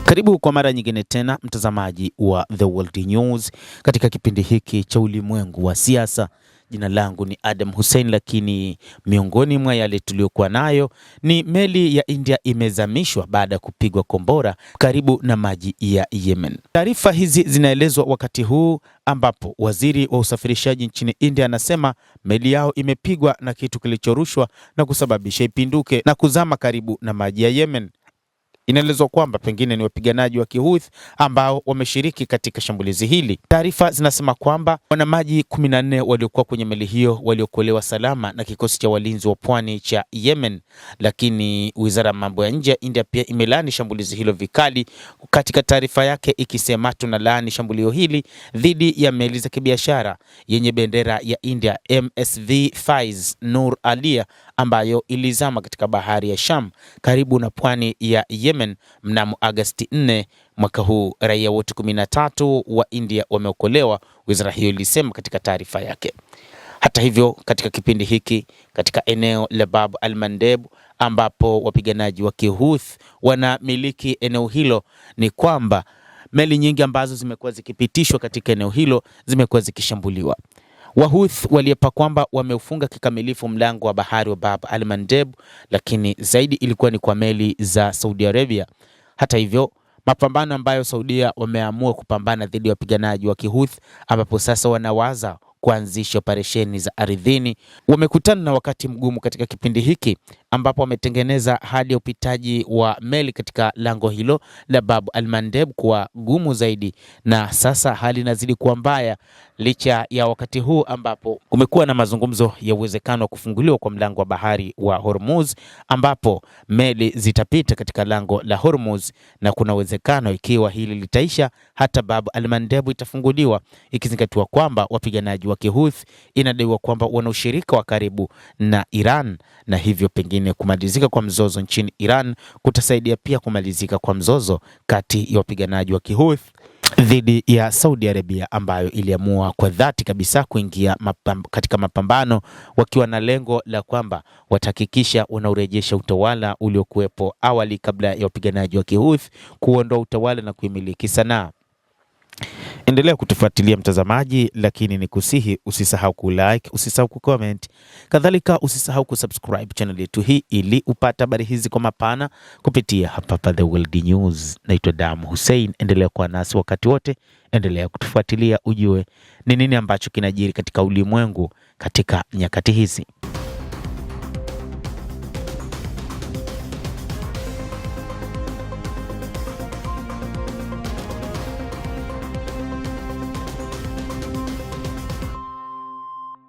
Karibu kwa mara nyingine tena mtazamaji wa The World News katika kipindi hiki cha ulimwengu wa siasa. Jina langu ni Adam Hussein, lakini miongoni mwa yale tuliokuwa nayo ni meli ya India imezamishwa baada ya kupigwa kombora karibu na maji ya Yemen. Taarifa hizi zinaelezwa wakati huu ambapo waziri wa usafirishaji nchini India anasema meli yao imepigwa na kitu kilichorushwa na kusababisha ipinduke na kuzama karibu na maji ya Yemen. Inaelezwa kwamba pengine ni wapiganaji wa Kihouthi ambao wameshiriki katika shambulizi hili. Taarifa zinasema kwamba wanamaji 14 waliokuwa kwenye meli hiyo waliokolewa salama na kikosi cha walinzi wa pwani cha Yemen, lakini Wizara ya Mambo ya Nje ya India pia imelaani shambulizi hilo vikali katika taarifa yake ikisema, tunalaani shambulio hili dhidi ya meli za kibiashara yenye bendera ya India MSV Faiz Nur Alia ambayo ilizama katika bahari ya Sham karibu na pwani ya Yemen mnamo Agosti 4 mwaka huu. Raia wote 13 wa India wameokolewa, wizara hiyo ilisema katika taarifa yake. Hata hivyo, katika kipindi hiki katika eneo la Bab al-Mandeb ambapo wapiganaji wa Kihouthi wanamiliki eneo hilo, ni kwamba meli nyingi ambazo zimekuwa zikipitishwa katika eneo hilo zimekuwa zikishambuliwa. Wahouthi waliapa kwamba wameufunga kikamilifu mlango wa bahari wa Bab al-Mandeb, lakini zaidi ilikuwa ni kwa meli za Saudi Arabia. Hata hivyo, mapambano ambayo Saudia wameamua kupambana dhidi ya wapiganaji wa Kihouthi, ambapo sasa wanawaza kuanzisha operesheni za ardhini, wamekutana na wakati mgumu katika kipindi hiki ambapo wametengeneza hali ya upitaji wa meli katika lango hilo la Bab al-Mandeb kuwa gumu zaidi, na sasa hali inazidi kuwa mbaya licha ya wakati huu ambapo kumekuwa na mazungumzo ya uwezekano wa kufunguliwa kwa mlango wa bahari wa Hormuz, ambapo meli zitapita katika lango la Hormuz, na kuna uwezekano ikiwa hili litaisha hata Bab al-Mandeb itafunguliwa, ikizingatiwa kwamba wapiganaji wa Kihouthi inadaiwa kwamba wana ushirika wa karibu na Iran, na hivyo pengine kumalizika kwa mzozo nchini Iran kutasaidia pia kumalizika kwa mzozo kati ya wapiganaji wa Kihouthi dhidi ya Saudi Arabia ambayo iliamua kwa dhati kabisa kuingia katika mapambano wakiwa na lengo la kwamba watahakikisha wanaurejesha utawala uliokuwepo awali kabla ya wapiganaji wa Kihouthi kuondoa utawala na kuimiliki Sanaa. Endelea kutufuatilia mtazamaji, lakini ni kusihi usisahau kulike, usisahau kucomment, kadhalika usisahau kusubscribe channel yetu hii ili upate habari hizi kwa mapana kupitia hapa The World News. Naitwa Adam Hussein, endelea kuwa nasi wakati wote, endelea kutufuatilia ujue ni nini ambacho kinajiri katika ulimwengu katika nyakati hizi.